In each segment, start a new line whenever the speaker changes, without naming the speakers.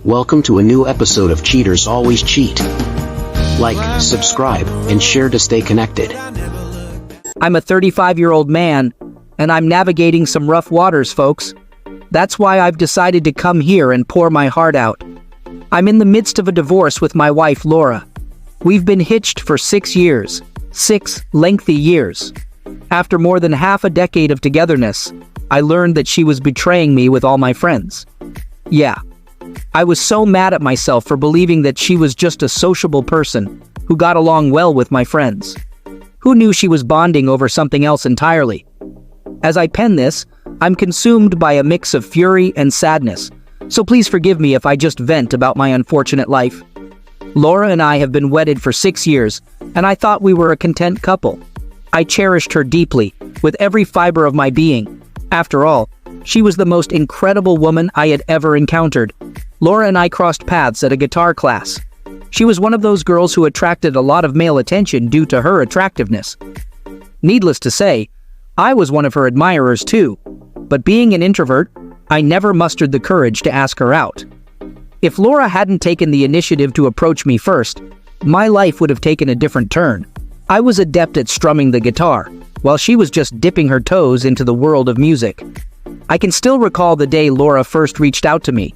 Welcome to a new episode of Cheaters Always Cheat. Like, subscribe, and share to stay connected.
I'm a 35-year-old man, and I'm navigating some rough waters, folks. That's why I've decided to come here and pour my heart out. I'm in the midst of a divorce with my wife, Laura. We've been hitched for 6 years. 6 lengthy years. After more than half a decade of togetherness, I learned that she was betraying me with all my friends. Yeah. I was so mad at myself for believing that she was just a sociable person who got along well with my friends. Who knew she was bonding over something else entirely? As I pen this, I'm consumed by a mix of fury and sadness, so please forgive me if I just vent about my unfortunate life. Laura and I have been wedded for 6 years, and I thought we were a content couple. I cherished her deeply, with every fiber of my being. After all, she was the most incredible woman I had ever encountered. Laura and I crossed paths at a guitar class. She was one of those girls who attracted a lot of male attention due to her attractiveness. Needless to say, I was one of her admirers too, but being an introvert, I never mustered the courage to ask her out. If Laura hadn't taken the initiative to approach me first, my life would have taken a different turn. I was adept at strumming the guitar, while she was just dipping her toes into the world of music. I can still recall the day Laura first reached out to me.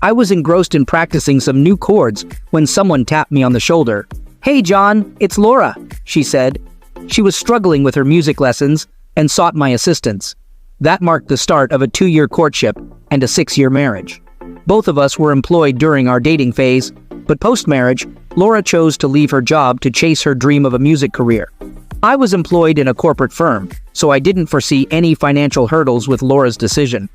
I was engrossed in practicing some new chords when someone tapped me on the shoulder. "Hey John, it's Laura," she said. She was struggling with her music lessons and sought my assistance. That marked the start of a 2-year courtship and a 6-year marriage. Both of us were employed during our dating phase, but post-marriage, Laura chose to leave her job to chase her dream of a music career. I was employed in a corporate firm, so I didn't foresee any financial hurdles with Laura's decision.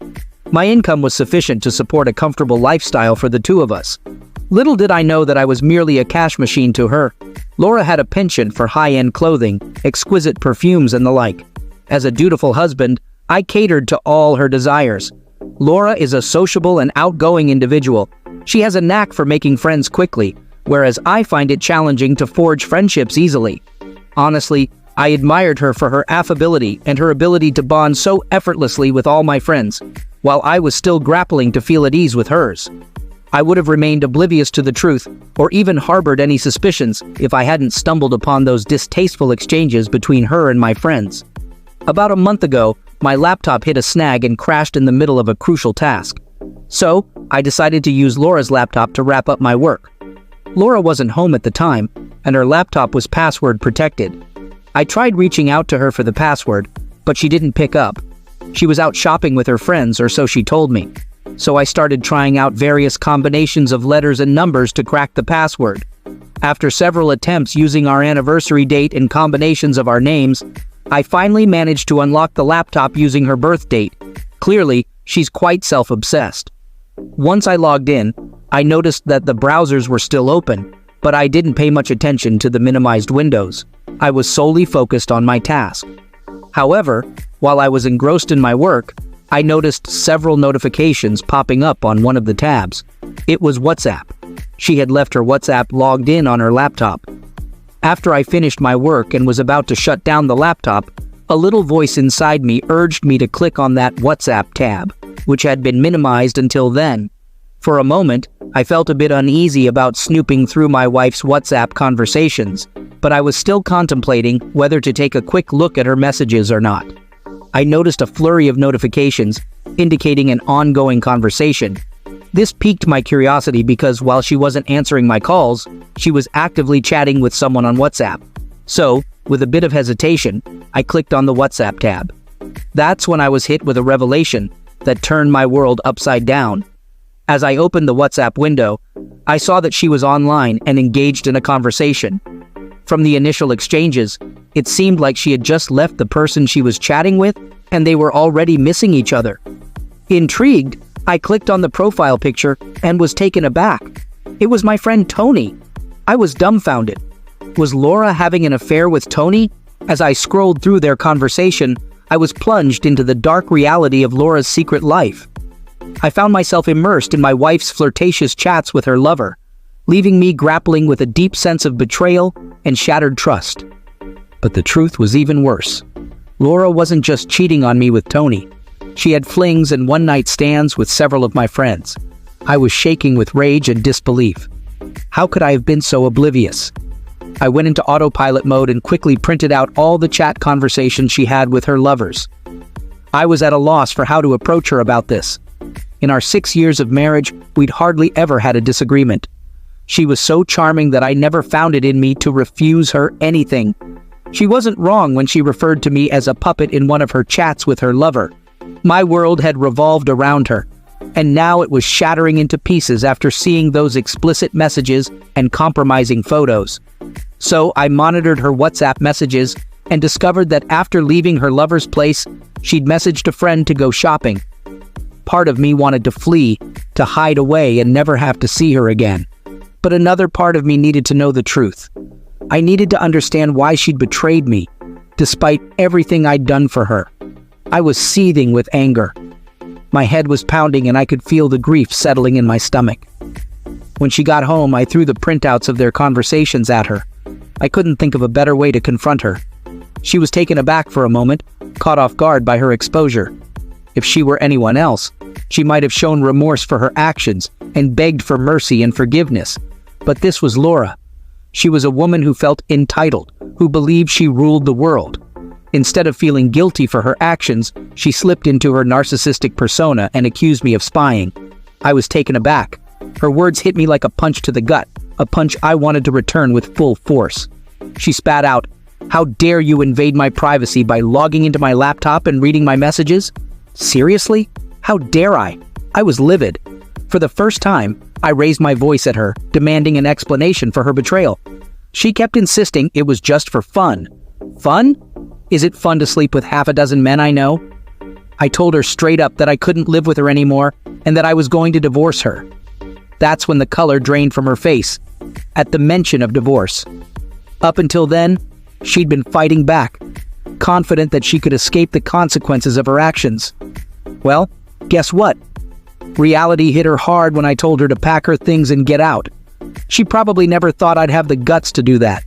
My income was sufficient to support a comfortable lifestyle for the two of us. Little did I know that I was merely a cash machine to her. Laura had a penchant for high-end clothing, exquisite perfumes, and the like. As a dutiful husband, I catered to all her desires. Laura is a sociable and outgoing individual. She has a knack for making friends quickly, whereas I find it challenging to forge friendships easily. Honestly, I admired her for her affability and her ability to bond so effortlessly with all my friends, while I was still grappling to feel at ease with hers. I would have remained oblivious to the truth, or even harbored any suspicions, if I hadn't stumbled upon those distasteful exchanges between her and my friends. About a month ago, my laptop hit a snag and crashed in the middle of a crucial task. So, I decided to use Laura's laptop to wrap up my work. Laura wasn't home at the time, and her laptop was password protected. I tried reaching out to her for the password, but she didn't pick up. She was out shopping with her friends, or so she told me. So I started trying out various combinations of letters and numbers to crack the password. After several attempts using our anniversary date and combinations of our names, I finally managed to unlock the laptop using her birth date. Clearly, she's quite self-obsessed. Once I logged in, I noticed that the browsers were still open, but I didn't pay much attention to the minimized windows. I was solely focused on my task. However, while I was engrossed in my work, I noticed several notifications popping up on one of the tabs. It was WhatsApp. She had left her WhatsApp logged in on her laptop. After I finished my work and was about to shut down the laptop, a little voice inside me urged me to click on that WhatsApp tab, which had been minimized until then. For a moment, I felt a bit uneasy about snooping through my wife's WhatsApp conversations, but I was still contemplating whether to take a quick look at her messages or not. I noticed a flurry of notifications, indicating an ongoing conversation. This piqued my curiosity because while she wasn't answering my calls, she was actively chatting with someone on WhatsApp. So, with a bit of hesitation, I clicked on the WhatsApp tab. That's when I was hit with a revelation that turned my world upside down. As I opened the WhatsApp window, I saw that she was online and engaged in a conversation. From the initial exchanges, it seemed like she had just left the person she was chatting with, and they were already missing each other. Intrigued, I clicked on the profile picture and was taken aback. It was my friend Tony. I was dumbfounded. Was Laura having an affair with Tony? As I scrolled through their conversation, I was plunged into the dark reality of Laura's secret life. I found myself immersed in my wife's flirtatious chats with her lover, leaving me grappling with a deep sense of betrayal and shattered trust. But the truth was even worse. Laura wasn't just cheating on me with Tony. She had flings and one-night stands with several of my friends. I was shaking with rage and disbelief. How could I have been so oblivious? I went into autopilot mode and quickly printed out all the chat conversations she had with her lovers. I was at a loss for how to approach her about this. In our 6 years of marriage, we'd hardly ever had a disagreement. She was so charming that I never found it in me to refuse her anything. She wasn't wrong when she referred to me as a puppet in one of her chats with her lover. My world had revolved around her, and now it was shattering into pieces after seeing those explicit messages and compromising photos. So I monitored her WhatsApp messages and discovered that after leaving her lover's place, she'd messaged a friend to go shopping. Part of me wanted to flee, to hide away and never have to see her again. But another part of me needed to know the truth. I needed to understand why she'd betrayed me, despite everything I'd done for her. I was seething with anger. My head was pounding and I could feel the grief settling in my stomach. When she got home, I threw the printouts of their conversations at her. I couldn't think of a better way to confront her. She was taken aback for a moment, caught off guard by her exposure. If she were anyone else, she might have shown remorse for her actions and begged for mercy and forgiveness. But this was Laura. She was a woman who felt entitled, who believed she ruled the world. Instead of feeling guilty for her actions, she slipped into her narcissistic persona and accused me of spying. I was taken aback. Her words hit me like a punch to the gut, a punch I wanted to return with full force. She spat out, "How dare you invade my privacy by logging into my laptop and reading my messages? Seriously? How dare I?" I was livid. For the first time, I raised my voice at her, demanding an explanation for her betrayal. She kept insisting it was just for fun. Fun? Is it fun to sleep with half a dozen men I know? I told her straight up that I couldn't live with her anymore and that I was going to divorce her. That's when the color drained from her face, at the mention of divorce. Up until then, she'd been fighting back, confident that she could escape the consequences of her actions. Well, guess what? Reality hit her hard when I told her to pack her things and get out. She probably never thought I'd have the guts to do that.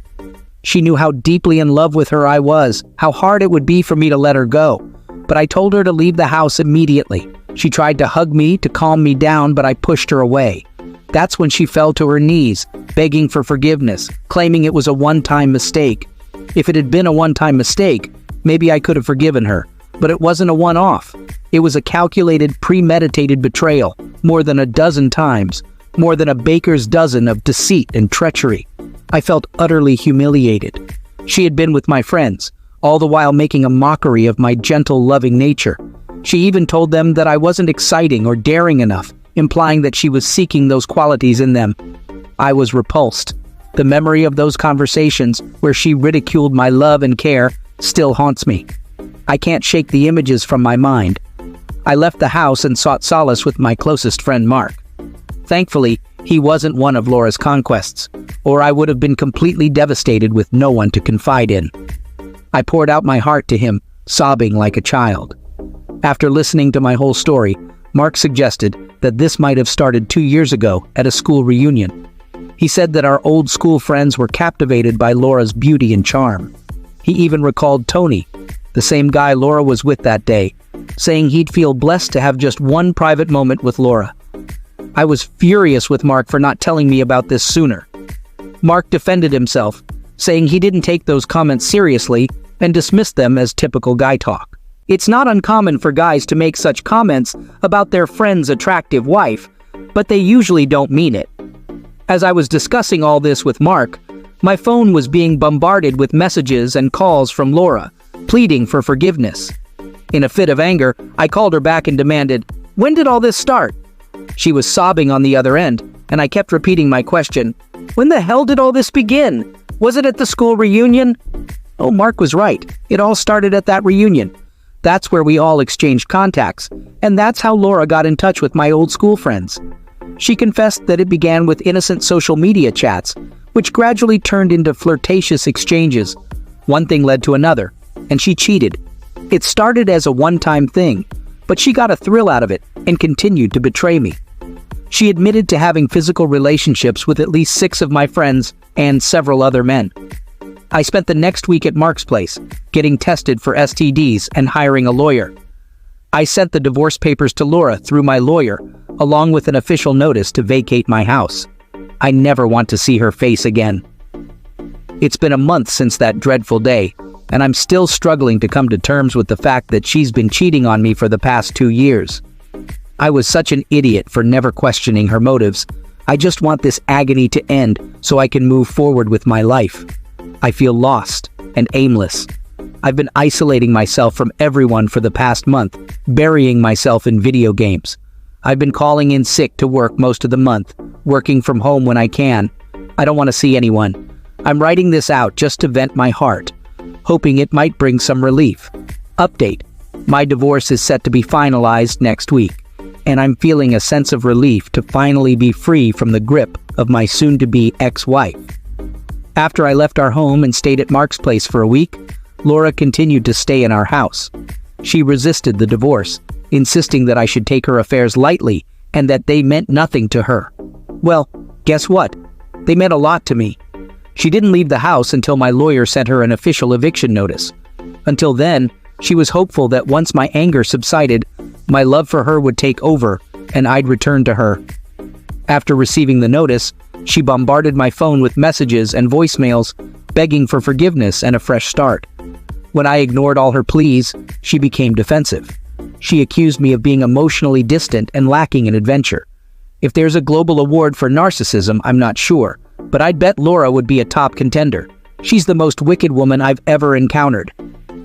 She knew how deeply in love with her I was, how hard it would be for me to let her go. But I told her to leave the house immediately. She tried to hug me to calm me down, but I pushed her away. That's when she fell to her knees, begging for forgiveness, claiming it was a one-time mistake. If it had been a one-time mistake, maybe I could have forgiven her. But it wasn't a one-off. It was a calculated, premeditated betrayal, more than a dozen times, more than a baker's dozen of deceit and treachery. I felt utterly humiliated. She had been with my friends, all the while making a mockery of my gentle, loving nature. She even told them that I wasn't exciting or daring enough, implying that she was seeking those qualities in them. I was repulsed. The memory of those conversations, where she ridiculed my love and care, still haunts me. I can't shake the images from my mind. I left the house and sought solace with my closest friend Mark. Thankfully, he wasn't one of Laura's conquests, or I would have been completely devastated with no one to confide in. I poured out my heart to him, sobbing like a child. After listening to my whole story, Mark suggested that this might have started 2 years ago at a school reunion. He said that our old school friends were captivated by Laura's beauty and charm. He even recalled Tony, the same guy Laura was with that day, saying he'd feel blessed to have just one private moment with Laura. I was furious with Mark for not telling me about this sooner. Mark defended himself, saying he didn't take those comments seriously and dismissed them as typical guy talk. It's not uncommon for guys to make such comments about their friend's attractive wife, but they usually don't mean it. As I was discussing all this with Mark, my phone was being bombarded with messages and calls from Laura, pleading for forgiveness. In a fit of anger, I called her back and demanded, "When did all this start?" She was sobbing on the other end, and I kept repeating my question, "When the hell did all this begin? Was it at the school reunion?" Oh, Mark was right. It all started at that reunion. That's where we all exchanged contacts, and that's how Laura got in touch with my old school friends. She confessed that it began with innocent social media chats, which gradually turned into flirtatious exchanges. One thing led to another, and she cheated. It started as a one-time thing, but she got a thrill out of it and continued to betray me. She admitted to having physical relationships with at least 6 of my friends and several other men. I spent the next week at Mark's place, getting tested for STDs and hiring a lawyer. I sent the divorce papers to Laura through my lawyer, along with an official notice to vacate my house. I never want to see her face again. It's been a month since that dreadful day, and I'm still struggling to come to terms with the fact that she's been cheating on me for the past 2 years. I was such an idiot for never questioning her motives. I just want this agony to end so I can move forward with my life. I feel lost and aimless. I've been isolating myself from everyone for the past month, burying myself in video games. I've been calling in sick to work most of the month, working from home when I can. I don't want to see anyone. I'm writing this out just to vent my heart, hoping it might bring some relief. Update: my divorce is set to be finalized next week, and I'm feeling a sense of relief to finally be free from the grip of my soon-to-be ex-wife. After I left our home and stayed at Mark's place for a week, Laura continued to stay in our house. She resisted the divorce, insisting that I should take her affairs lightly and that they meant nothing to her. Well, guess what? They meant a lot to me. She didn't leave the house until my lawyer sent her an official eviction notice. Until then, she was hopeful that once my anger subsided, my love for her would take over and I'd return to her. After receiving the notice, she bombarded my phone with messages and voicemails, begging for forgiveness and a fresh start. When I ignored all her pleas, she became defensive. She accused me of being emotionally distant and lacking in adventure. If there's a global award for narcissism, I'm not sure, but I'd bet Laura would be a top contender. She's the most wicked woman I've ever encountered.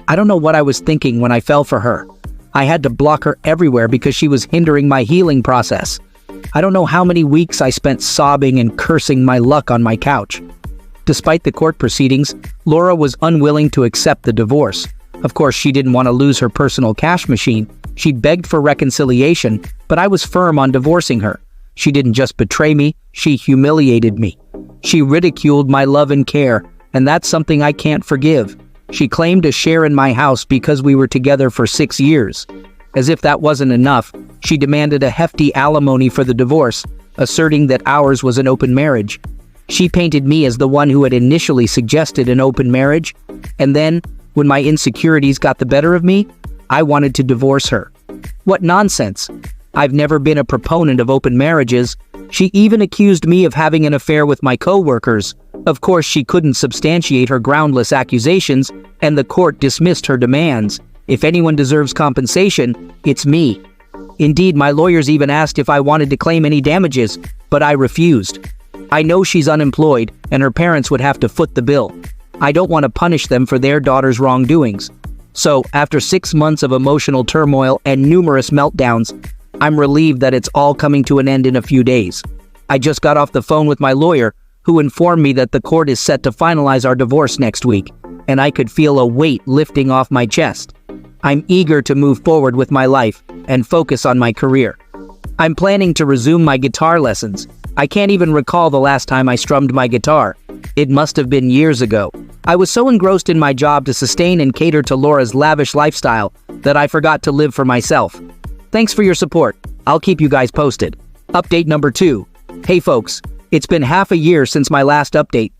I don't know what I was thinking when I fell for her. I had to block her everywhere because she was hindering my healing process. I don't know how many weeks I spent sobbing and cursing my luck on my couch. Despite the court proceedings, Laura was unwilling to accept the divorce. Of course, she didn't want to lose her personal cash machine. She begged for reconciliation, but I was firm on divorcing her. She didn't just betray me, she humiliated me. She ridiculed my love and care, and that's something I can't forgive. She claimed a share in my house because we were together for 6 years. As if that wasn't enough, she demanded a hefty alimony for the divorce, asserting that ours was an open marriage. She painted me as the one who had initially suggested an open marriage, and then, when my insecurities got the better of me, I wanted to divorce her. What nonsense! I've never been a proponent of open marriages. She even accused me of having an affair with my co-workers. Of course, she couldn't substantiate her groundless accusations, and the court dismissed her demands. If anyone deserves compensation, it's me. Indeed, my lawyers even asked if I wanted to claim any damages, but I refused. I know she's unemployed, and her parents would have to foot the bill. I don't want to punish them for their daughter's wrongdoings. So, after 6 months of emotional turmoil and numerous meltdowns, I'm relieved that it's all coming to an end in a few days. I just got off the phone with my lawyer, who informed me that the court is set to finalize our divorce next week, and I could feel a weight lifting off my chest. I'm eager to move forward with my life and focus on my career. I'm planning to resume my guitar lessons. I can't even recall the last time I strummed my guitar. It must have been years ago. I was so engrossed in my job to sustain and cater to Laura's lavish lifestyle that I forgot to live for myself. Thanks for your support. I'll keep you guys posted. Update number 2. Hey folks, it's been half a year since my last update.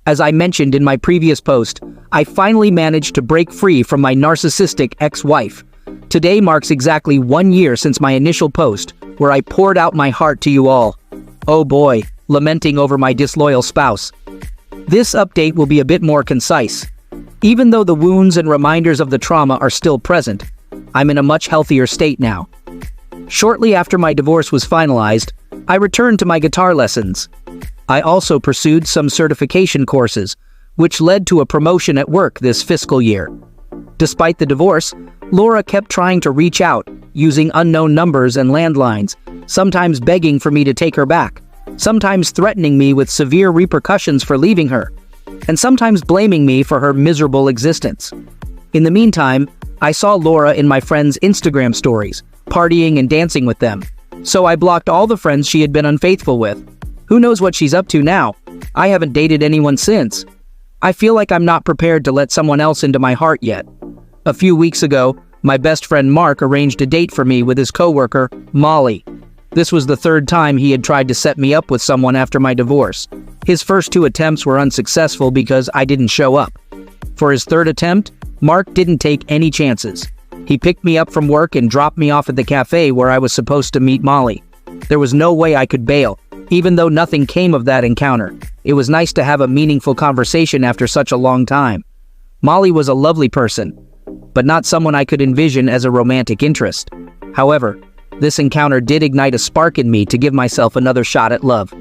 As I mentioned in my previous post, I finally managed to break free from my narcissistic ex-wife. Today marks exactly 1 year since my initial post, where I poured out my heart to you all. Oh boy, lamenting over my disloyal spouse. This update will be a bit more concise. Even though the wounds and reminders of the trauma are still present, I'm in a much healthier state now. Shortly after my divorce was finalized, I returned to my guitar lessons. I also pursued some certification courses, which led to a promotion at work this fiscal year. Despite the divorce, Laura kept trying to reach out, using unknown numbers and landlines, sometimes begging for me to take her back, sometimes threatening me with severe repercussions for leaving her, and sometimes blaming me for her miserable existence. In the meantime, I saw Laura in my friends' Instagram stories, partying and dancing with them, so I blocked all the friends she had been unfaithful with. Who knows what she's up to now? I haven't dated anyone since. I feel like I'm not prepared to let someone else into my heart yet. A few weeks ago, my best friend Mark arranged a date for me with his coworker, Molly. This was the 3rd time he had tried to set me up with someone after my divorce. His first 2 attempts were unsuccessful because I didn't show up. For his 3rd attempt, Mark didn't take any chances. He picked me up from work and dropped me off at the cafe where I was supposed to meet Molly. There was no way I could bail, even though nothing came of that encounter. It was nice to have a meaningful conversation after such a long time. Molly was a lovely person, but not someone I could envision as a romantic interest. However, this encounter did ignite a spark in me to give myself another shot at love.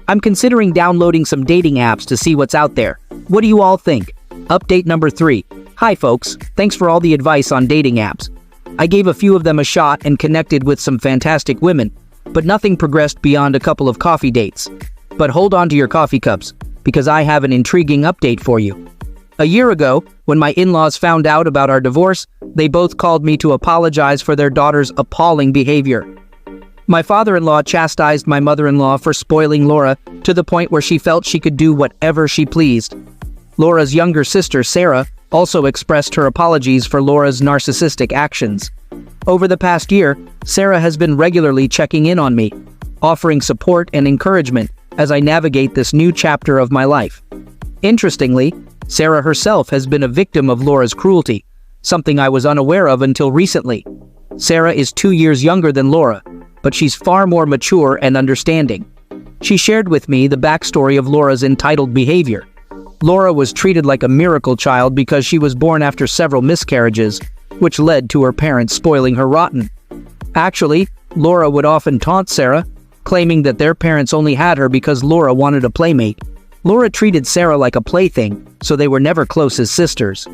I'm considering downloading some dating apps to see what's out there. What do you all think? Update number 3. Hi folks, thanks for all the advice on dating apps. I gave a few of them a shot and connected with some fantastic women, but nothing progressed beyond a couple of coffee dates. But hold on to your coffee cups, because I have an intriguing update for you. A year ago, when my in-laws found out about our divorce, they both called me to apologize for their daughter's appalling behavior. My father-in-law chastised my mother-in-law for spoiling Laura to the point where she felt she could do whatever she pleased. Laura's younger sister, Sarah, also expressed her apologies for Laura's narcissistic actions. Over the past year, Sarah has been regularly checking in on me, offering support and encouragement as I navigate this new chapter of my life. Interestingly, Sarah herself has been a victim of Laura's cruelty, something I was unaware of until recently. Sarah is 2 years younger than Laura, but she's far more mature and understanding. She shared with me the backstory of Laura's entitled behavior. Laura was treated like a miracle child because she was born after several miscarriages, which led to her parents spoiling her rotten. Actually, Laura would often taunt Sarah, claiming that their parents only had her because Laura wanted a playmate. Laura treated Sarah like a plaything, so they were never close as sisters.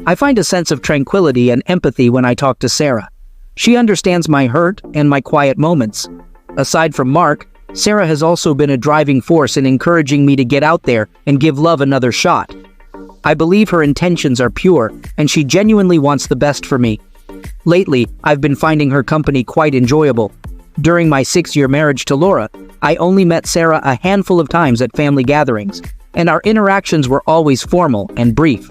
I find a sense of tranquility and empathy when I talk to Sarah. She understands my hurt and my quiet moments. Aside from Mark, Sarah has also been a driving force in encouraging me to get out there and give love another shot. I believe her intentions are pure, and she genuinely wants the best for me. Lately, I've been finding her company quite enjoyable. During my 6-year marriage to Laura, I only met Sarah a handful of times at family gatherings, and our interactions were always formal and brief.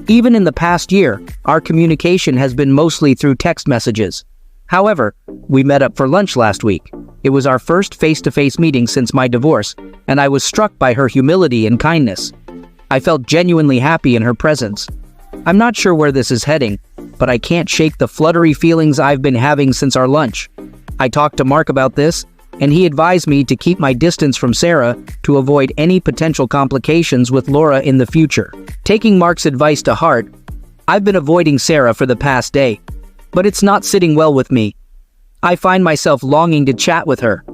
Even in the past year, our communication has been mostly through text messages. However, we met up for lunch last week. It was our first face-to-face meeting since my divorce, and I was struck by her humility and kindness. I felt genuinely happy in her presence. I'm not sure where this is heading, but I can't shake the fluttery feelings I've been having since our lunch. I talked to Mark about this, and he advised me to keep my distance from Sarah to avoid any potential complications with Laura in the future. Taking Mark's advice to heart, I've been avoiding Sarah for the past day, but it's not sitting well with me. I find myself longing to chat with her.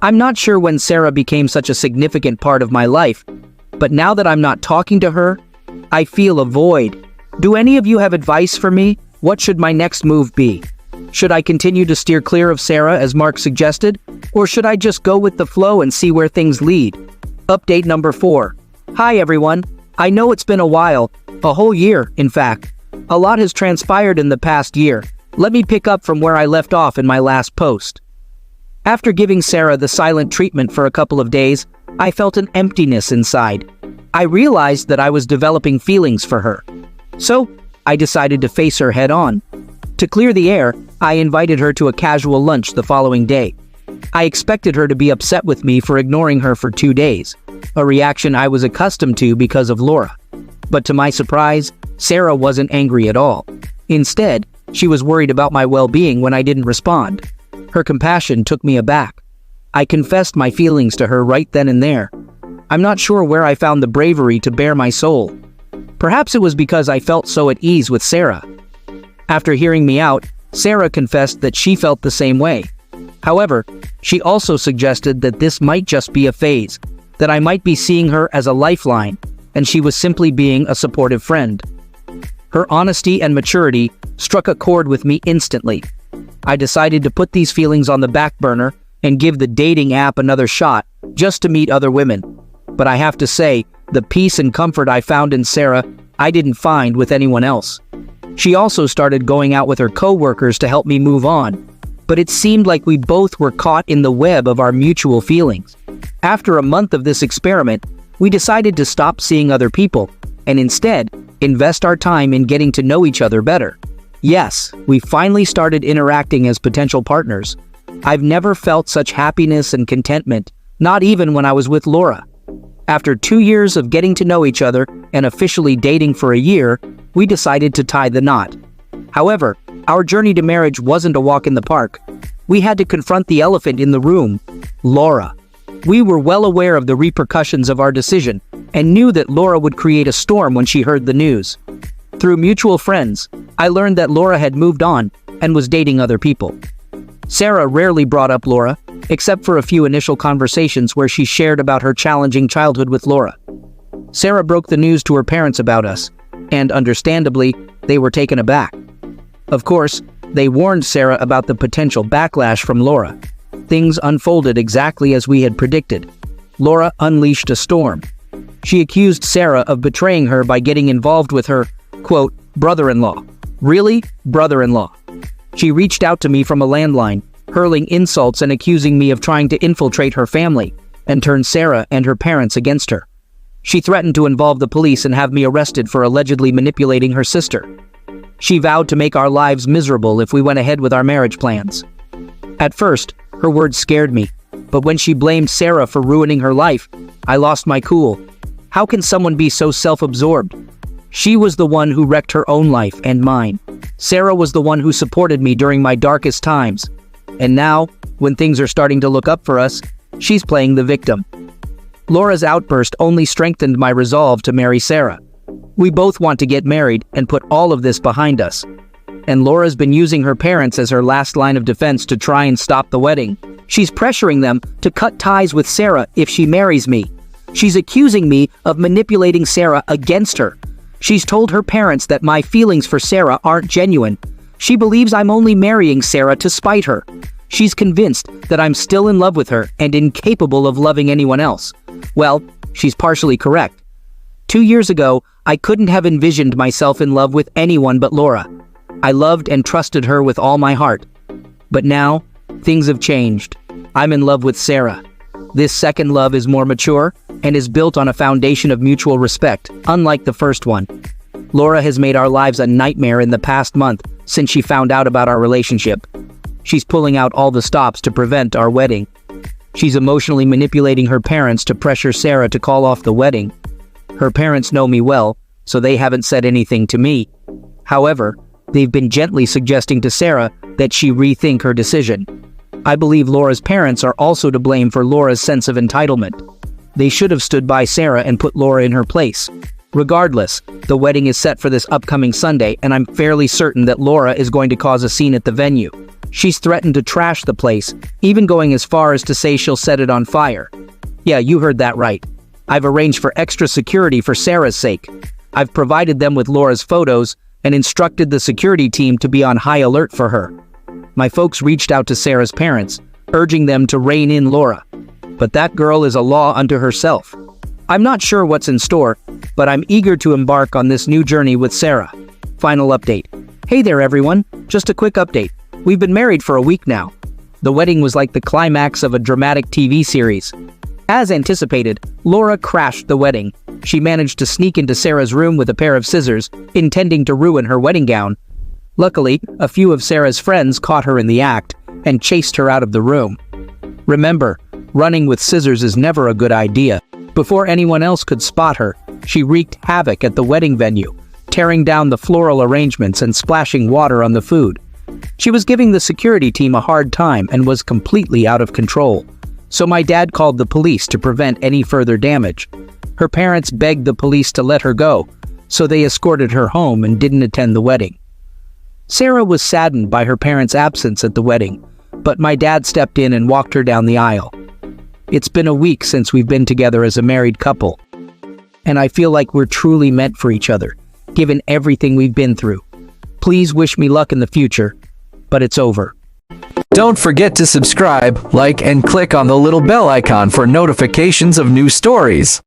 I'm not sure when Sarah became such a significant part of my life, but now that I'm not talking to her, I feel a void. Do any of you have advice for me? What should my next move be? Should I continue to steer clear of Sarah as Mark suggested, or should I just go with the flow and see where things lead? Update number 4. Hi everyone. I know it's been a while, a whole year, in fact. A lot has transpired in the past year. Let me pick up from where I left off in my last post. After giving Sarah the silent treatment for a couple of days, I felt an emptiness inside. I realized that I was developing feelings for her. So, I decided to face her head on. To clear the air, I invited her to a casual lunch the following day. I expected her to be upset with me for ignoring her for 2 days, a reaction I was accustomed to because of Laura. But to my surprise, Sarah wasn't angry at all. Instead, she was worried about my well-being when I didn't respond. Her compassion took me aback. I confessed my feelings to her right then and there. I'm not sure where I found the bravery to bare my soul. Perhaps it was because I felt so at ease with Sarah. After hearing me out, Sarah confessed that she felt the same way. However, she also suggested that this might just be a phase, that I might be seeing her as a lifeline, and she was simply being a supportive friend. Her honesty and maturity struck a chord with me instantly. I decided to put these feelings on the back burner and give the dating app another shot, just to meet other women. But I have to say, the peace and comfort I found in Sarah, I didn't find with anyone else. She also started going out with her co-workers to help me move on, but it seemed like we both were caught in the web of our mutual feelings. After a month of this experiment, we decided to stop seeing other people, and instead, invest our time in getting to know each other better. Yes, we finally started interacting as potential partners. I've never felt such happiness and contentment, not even when I was with Laura. After 2 years of getting to know each other and officially dating for a year, we decided to tie the knot. However, our journey to marriage wasn't a walk in the park. We had to confront the elephant in the room, Laura. We were well aware of the repercussions of our decision and knew that Laura would create a storm when she heard the news. Through mutual friends, I learned that Laura had moved on and was dating other people. Sarah rarely brought up Laura, except for a few initial conversations where she shared about her challenging childhood with Laura. Sarah broke the news to her parents about us, and understandably, they were taken aback. Of course, they warned Sarah about the potential backlash from Laura. Things unfolded exactly as we had predicted. Laura unleashed a storm. She accused Sarah of betraying her by getting involved with her, quote, brother-in-law. Really? Brother-in-law. She reached out to me from a landline, hurling insults and accusing me of trying to infiltrate her family and turn Sarah and her parents against her. She threatened to involve the police and have me arrested for allegedly manipulating her sister. She vowed to make our lives miserable if we went ahead with our marriage plans. At first, her words scared me, but when she blamed Sarah for ruining her life, I lost my cool. How can someone be so self-absorbed? She was the one who wrecked her own life and mine. Sarah was the one who supported me during my darkest times. And now, when things are starting to look up for us, she's playing the victim. Laura's outburst only strengthened my resolve to marry Sarah. We both want to get married and put all of this behind us. And Laura's been using her parents as her last line of defense to try and stop the wedding. She's pressuring them to cut ties with Sarah if she marries me. She's accusing me of manipulating Sarah against her. She's told her parents that my feelings for Sarah aren't genuine. She believes I'm only marrying Sarah to spite her. She's convinced that I'm still in love with her and incapable of loving anyone else. Well, she's partially correct. 2 years ago, I couldn't have envisioned myself in love with anyone but Laura. I loved and trusted her with all my heart. But now, things have changed. I'm in love with Sarah. This second love is more mature and is built on a foundation of mutual respect, unlike the first one. Laura has made our lives a nightmare in the past month since she found out about our relationship. She's pulling out all the stops to prevent our wedding. She's emotionally manipulating her parents to pressure Sarah to call off the wedding. Her parents know me well, so they haven't said anything to me. However, they've been gently suggesting to Sarah that she rethink her decision. I believe Laura's parents are also to blame for Laura's sense of entitlement. They should have stood by Sarah and put Laura in her place. Regardless, the wedding is set for this upcoming Sunday, and I'm fairly certain that Laura is going to cause a scene at the venue. She's threatened to trash the place, even going as far as to say she'll set it on fire. Yeah, you heard that right. I've arranged for extra security for Sarah's sake. I've provided them with Laura's photos and instructed the security team to be on high alert for her. My folks reached out to Sarah's parents, urging them to rein in Laura. But that girl is a law unto herself. I'm not sure what's in store, but I'm eager to embark on this new journey with Sarah. Final update. Hey there everyone, just a quick update. We've been married for a week now. The wedding was like the climax of a dramatic TV series. As anticipated, Laura crashed the wedding. She managed to sneak into Sarah's room with a pair of scissors, intending to ruin her wedding gown. Luckily, a few of Sarah's friends caught her in the act and chased her out of the room. Remember, running with scissors is never a good idea. Before anyone else could spot her, she wreaked havoc at the wedding venue, tearing down the floral arrangements and splashing water on the food. She was giving the security team a hard time and was completely out of control. So my dad called the police to prevent any further damage. Her parents begged the police to let her go, so they escorted her home and didn't attend the wedding. Sarah was saddened by her parents' absence at the wedding, but my dad stepped in and walked her down the aisle. It's been a week since we've been together as a married couple, and I feel like we're truly meant for each other, given everything we've been through. Please wish me luck in the future, but it's over.
Don't forget to subscribe, like, and click on the little bell icon for notifications of new stories.